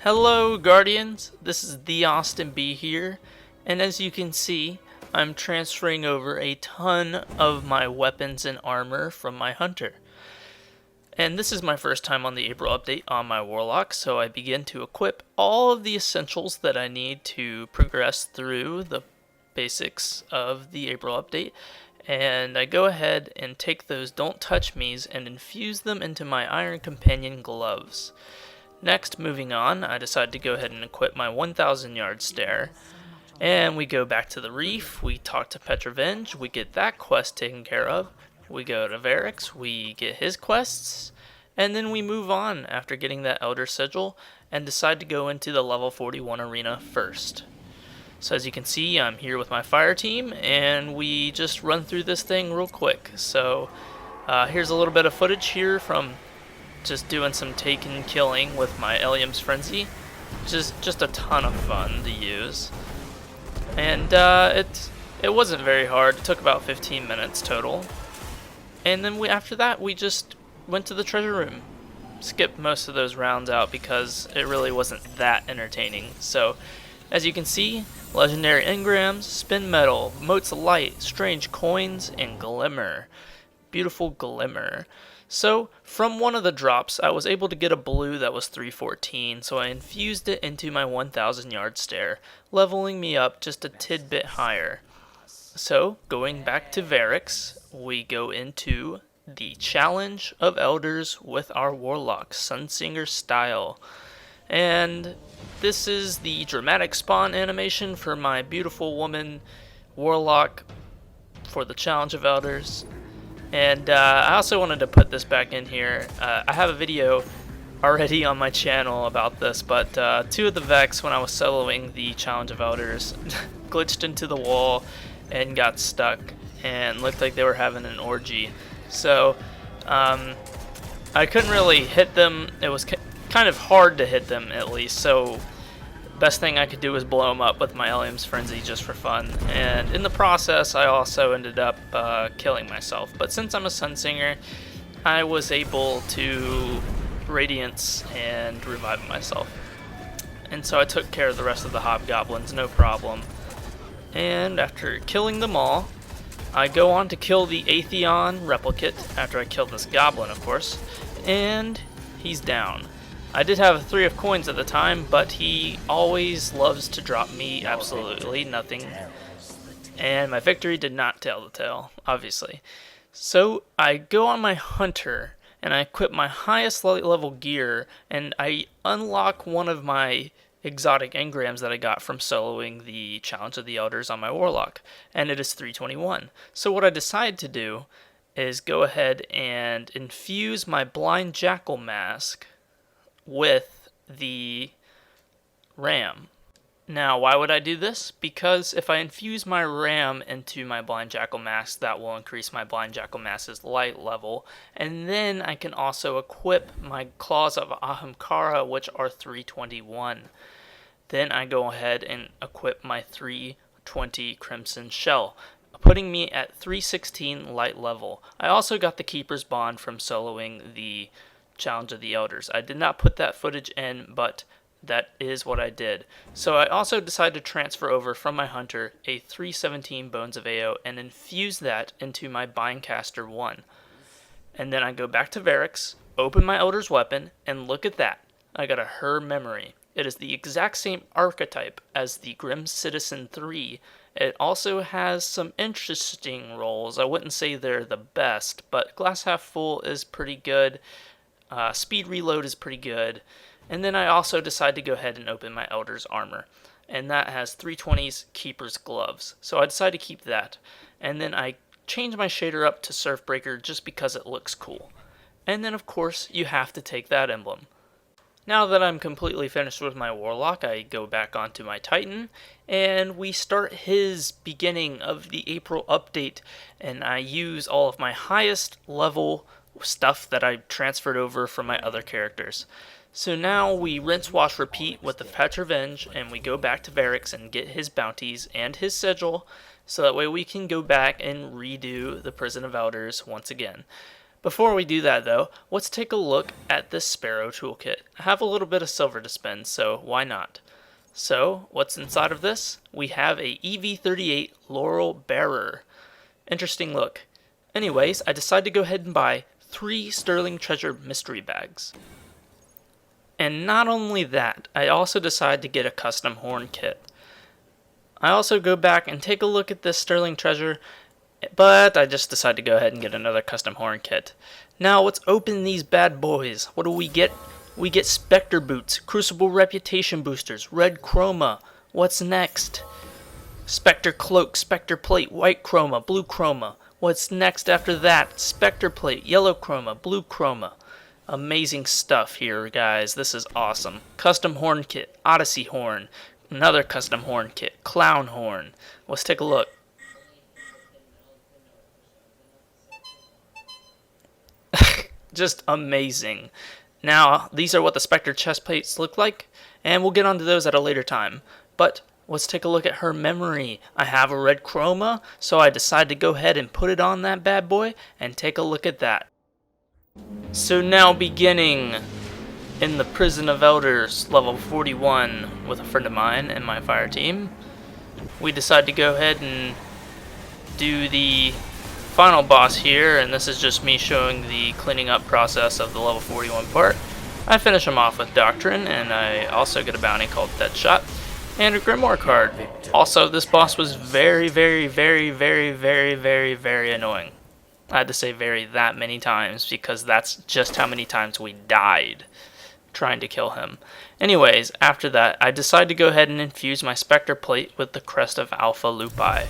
Hello Guardians, this is TheAustinB here, and as you can see, I'm transferring over a ton of my weapons and armor from my hunter. And this is my first time on the April update on my warlock, so I begin to equip all of the essentials that I need to progress through the basics of the April update. And I go ahead and take those Don't Touch Me's and infuse them into my Iron Companion gloves. Next, moving on, I decide to go ahead and equip my 1,000 yard stare. And we go back to the reef, we talk to Petrovenge, we get that quest taken care of. We go to Varix, we get his quests, and then we move on after getting that Elder Sigil and decide to go into the level 41 arena first. So as you can see, I'm here with my fire team, and we just run through this thing real quick. So here's a little bit of footage here from just doing some taken killing with my Eliam's Frenzy, which is just a ton of fun to use. And it wasn't very hard. It took about 15 minutes total. And then after that, we just went to the treasure room. Skipped most of those rounds out because it really wasn't that entertaining. So, as you can see, legendary engrams, spin metal, motes of light, strange coins, and glimmer. Beautiful glimmer. So, from one of the drops, I was able to get a blue that was 314, so I infused it into my 1,000 yard stare, leveling me up just a tidbit higher. So, going back to Varix, we go into the Challenge of Elders with our Warlock, Sunsinger style. And this is the dramatic spawn animation for my beautiful woman Warlock for the Challenge of Elders. And I also wanted to put this back in here. I have a video already on my channel about this, but two of the Vex, when I was soloing the Challenge of Elders, glitched into the wall and got stuck and looked like they were having an orgy. So I couldn't really hit them. It was kind of hard to hit them, at least. So best thing I could do was blow them up with my Eliam's Frenzy just for fun. And in the process, I also ended up killing myself. But since I'm a Sunsinger, I was able to Radiance and revive myself. And so I took care of the rest of the Hobgoblins, no problem. And after killing them all, I go on to kill the Atheon Replicate, after I kill this Goblin, of course, and he's down. I did have a 3 of coins at the time, but he always loves to drop me absolutely nothing. And my victory did not tell the tale, obviously. So I go on my Hunter, and I equip my highest level gear, and I unlock one of my exotic engrams that I got from soloing the Challenge of the Elders on my Warlock, and it is 321. So what I decide to do is go ahead and infuse my Blind Jackal mask with the Ram. Now, why would I do this? Because if I infuse my Ram into my Blind Jackal mask, that will increase my Blind Jackal mask's light level, and then I can also equip my Claws of Ahamkara, which are 321. Then I go ahead and equip my 320 Crimson Shell, putting me at 316 light level. I also got the Keeper's Bond from soloing the Challenge of the Elders. I did not put that footage in, but that is what I did. So I also decided to transfer over from my Hunter a 317 Bones of AO and infuse that into my Bindcaster 1. And then I go back to Varix, open my Elder's Weapon, and look at that. I got a Her Memory. It is the exact same archetype as the Grim Citizen 3. It also has some interesting rolls. I wouldn't say they're the best, but Glass Half Full is pretty good. Speed Reload is pretty good. And then I also decide to go ahead and open my Elder's Armor. And that has 320's Keeper's Gloves. So I decide to keep that. And then I change my shader up to Surfbreaker just because it looks cool. And then of course you have to take that emblem. Now that I'm completely finished with my Warlock, I go back onto my Titan, and we start his beginning of the April update, and I use all of my highest level stuff that I transferred over from my other characters. So now we rinse, wash, repeat with the Petrovenge, and we go back to Varix and get his bounties and his sigil, so that way we can go back and redo the Prison of Elders once again. Before we do that though, let's take a look at this Sparrow toolkit. I have a little bit of silver to spend, so why not? So, what's inside of this? We have a EV38 Laurel Bearer. Interesting look. Anyways, I decided to go ahead and buy 3 Sterling Treasure mystery bags. And not only that, I also decided to get a custom horn kit. I also go back and take a look at this Sterling Treasure, but I just decided to go ahead and get another custom horn kit. Now let's open these bad boys. What do we get? We get Spectre Boots, Crucible Reputation Boosters, Red Chroma. What's next? Spectre Cloak, Spectre Plate, White Chroma, Blue Chroma. What's next after that? Spectre Plate, Yellow Chroma, Blue Chroma. Amazing stuff here, guys. This is awesome. Custom Horn Kit, Odyssey Horn. Another custom horn kit, Clown Horn. Let's take a look. Just amazing. Now, these are what the Spectre chest plates look like, and we'll get onto those at a later time. But let's take a look at her memory. I have a red chroma, so I decided to go ahead and put it on that bad boy and take a look at that. So now beginning in the Prison of Elders, level 41, with a friend of mine and my fire team, we decided to go ahead and do the final boss here, and this is just me showing the cleaning up process of the level 41 part. I finish him off with Doctrine, and I also get a bounty called Deadshot, and a Grimoire card. Also, this boss was very, very, very, very, very, very, very annoying. I had to say very that many times, because that's just how many times we died trying to kill him. Anyways, after that, I decided to go ahead and infuse my Spectre Plate with the Crest of Alpha Lupi.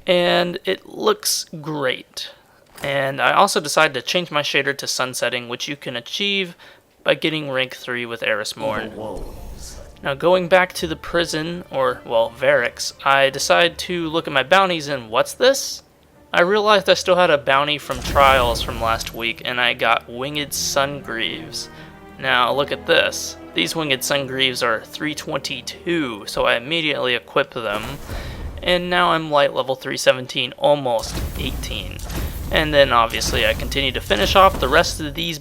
And it looks great. And I also decided to change my shader to sunsetting, which you can achieve by getting rank 3 with Eris Morn. Now going back to the prison, or well, Varix, I decided to look at my bounties and what's this? I realized I still had a bounty from Trials from last week, and I got Winged Sungreaves. Now look at this. These Winged Sungreaves are 322, so I immediately equipped them. And now I'm light level 317, almost 18. And then obviously I continue to finish off the rest of these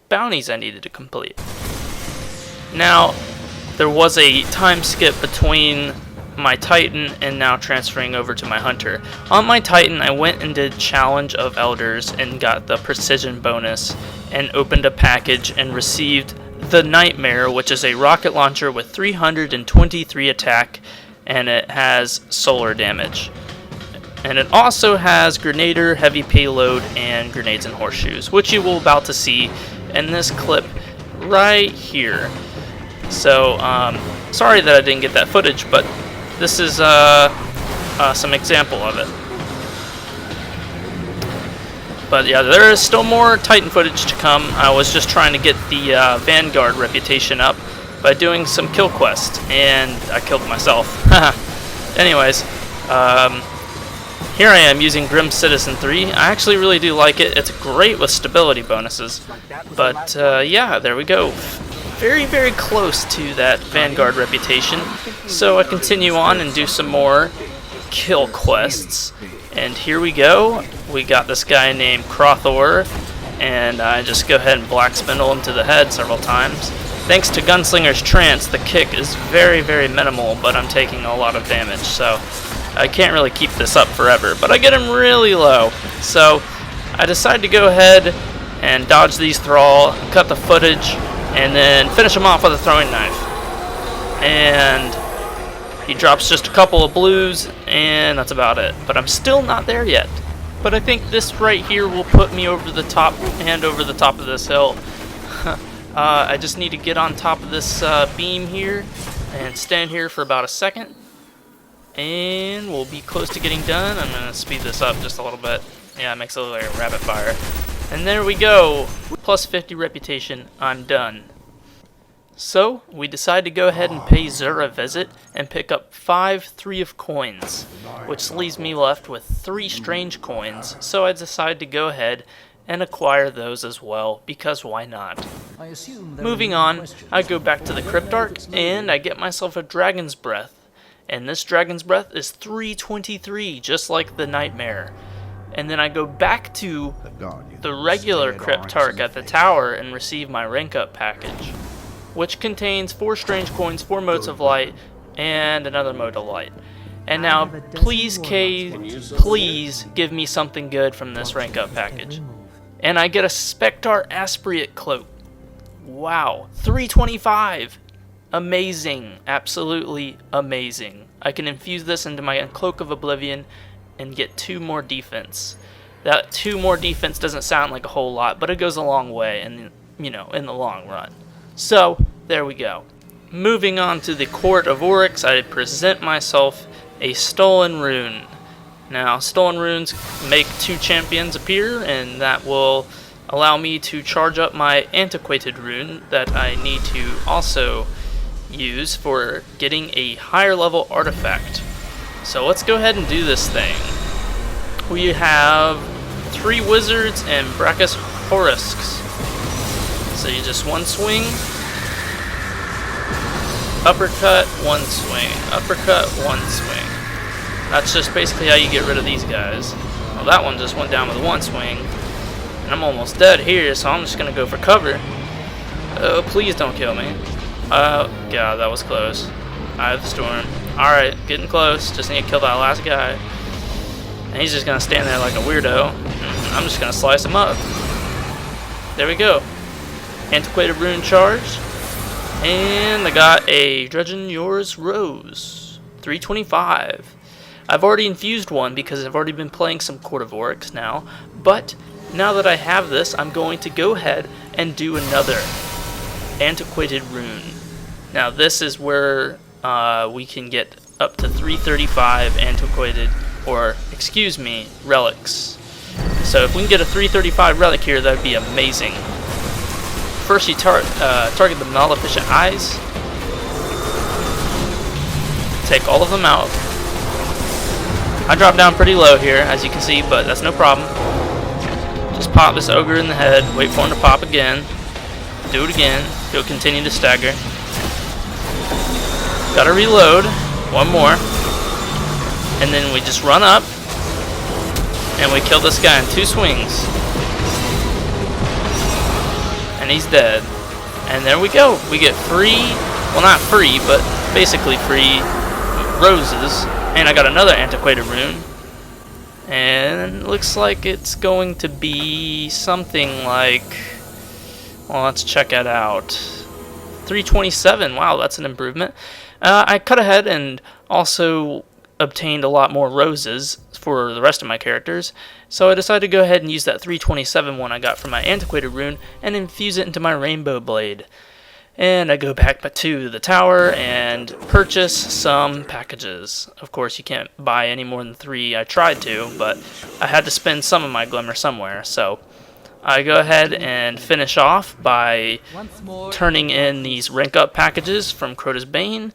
bounties I needed to complete. Now, there was a time skip between my Titan and now transferring over to my Hunter. On my Titan, I went and did Challenge of Elders and got the Precision bonus and opened a package and received the Nightmare, which is a rocket launcher with 323 attack, and it has solar damage. And it also has Grenader, Heavy Payload, and Grenades and Horseshoes, which you will about to see in this clip right here. So, sorry that I didn't get that footage, but this is some example of it. But yeah, there is still more Titan footage to come. I was just trying to get the Vanguard reputation up by doing some kill quests, and I killed myself. Anyways, here I am using Grim Citizen 3. I actually really do like it. It's great with stability bonuses. But yeah, there we go. Very, very close to that Vanguard reputation. So I continue on and do some more kill quests. And here we go. We got this guy named Crothor, and I just go ahead and black spindle him to the head several times. Thanks to Gunslinger's Trance, the kick is very, very minimal, but I'm taking a lot of damage, so I can't really keep this up forever. But I get him really low, so I decided to go ahead and dodge these thrall, cut the footage, and then finish him off with a throwing knife. And he drops just a couple of blues, and that's about it. But I'm still not there yet. But I think this right here will put me over the top and over the top of this hill. I just need to get on top of this beam here and stand here for about a second. And we'll be close to getting done. I'm going to speed this up just a little bit. Yeah, it makes it look like a rapid fire. And there we go. Plus 50 reputation. I'm done. So, we decided to go ahead and pay Zur a visit and pick up 5 3 of coins, which leaves me left with 3 strange coins, so I decided to go ahead and acquire those as well, because why not? Moving on, I go back to the Cryptarch, and I get myself a Dragon's Breath, and this Dragon's Breath is 323, just like the Nightmare. and then I go back to Guardian the regular stared Cryptarch Oryx in at the the face. tower and receive my rank up package, which contains 4 strange coins, 4 motes of light, and another mote of light. And now, please, please give me something good from this rank up package. And I get a Spectar Aspriate cloak. Wow, 325. Amazing, absolutely amazing. I can infuse this into my Cloak of Oblivion and get 2 more defense. That 2 more defense doesn't sound like a whole lot, but it goes a long way, and you know, in the long run. So there we go. Moving on to the Court of Oryx, I present myself a Stolen Rune. Now, Stolen Runes make 2 champions appear, and that will allow me to charge up my Antiquated Rune that I need to also use for getting a higher level artifact. So let's go ahead and do this thing. We have 3 wizards and Brachus Horusks. So you just 1 swing, uppercut, 1 swing, uppercut, 1 swing. That's just basically how you get rid of these guys. Well, that one just went down with 1 swing, and I'm almost dead here, so I'm just gonna go for cover. Oh, please don't kill me. Oh, God, that was close. Eye of the Storm. Alright, getting close. Just need to kill that last guy. And he's just going to stand there like a weirdo. I'm just going to slice him up. There we go. Antiquated Rune charged. And I got a Dredgen Yours Rose. 325. I've already infused one because I've already been playing some Court of Oryx now. But now that I have this, I'm going to go ahead and do another Antiquated Rune. Now this is where we can get up to 335 antiquated, or excuse me, relics. So if we can get a 335 relic here, that would be amazing. First you target the Maleficent Eyes. Take all of them out. I drop down pretty low here, as you can see, but that's no problem. Just pop this ogre in the head, wait for him to pop again. Do it again. He'll continue to stagger. Gotta reload. 1 more. And then we just run up. And we kill this guy in 2 swings. And he's dead. And there we go. We get free, well not free, but basically free roses. And I got another Antiquated Rune. And it looks like it's going to be something like, well, let's check it out. 327. Wow, that's an improvement. I cut ahead and also obtained a lot more roses for the rest of my characters, so I decided to go ahead and use that 327 one I got from my Antiquated Rune and infuse it into my Rainbow Blade. And I go back to the tower and purchase some packages. Of course, you can't buy any more than 3. I tried to, but I had to spend some of my glimmer somewhere, so I go ahead and finish off by turning in these rank up packages from Crota's Bane,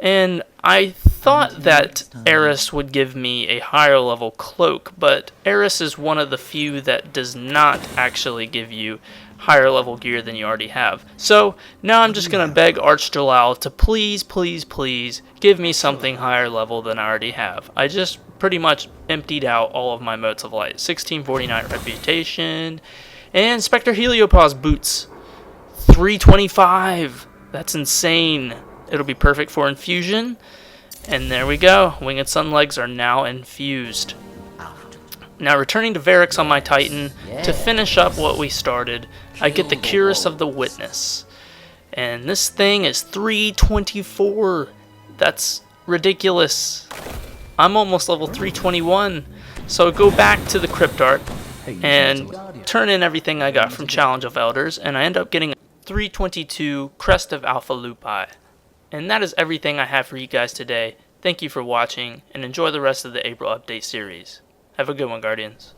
and I thought that Eris would give me a higher level cloak, but Eris is one of the few that does not actually give you higher level gear than you already have. So now I'm just going to beg Archjalal to please, please, please give me something higher level than I already have. I just pretty much emptied out all of my motes of light. 1649 reputation. And Spectre Heliopause boots. 325. That's insane. It'll be perfect for infusion. And there we go. Winged Sun legs are now infused. Now returning to Varix on my Titan, to finish up what we started, I get the Curus of the Witness. And this thing is 324. That's ridiculous. I'm almost level 321. So go back to the Cryptarch and turn in everything I got from Challenge of Elders, and I end up getting a 322 Crest of Alpha Lupi. And that is everything I have for you guys today. Thank you for watching, and enjoy the rest of the April update series. Have a good one, Guardians.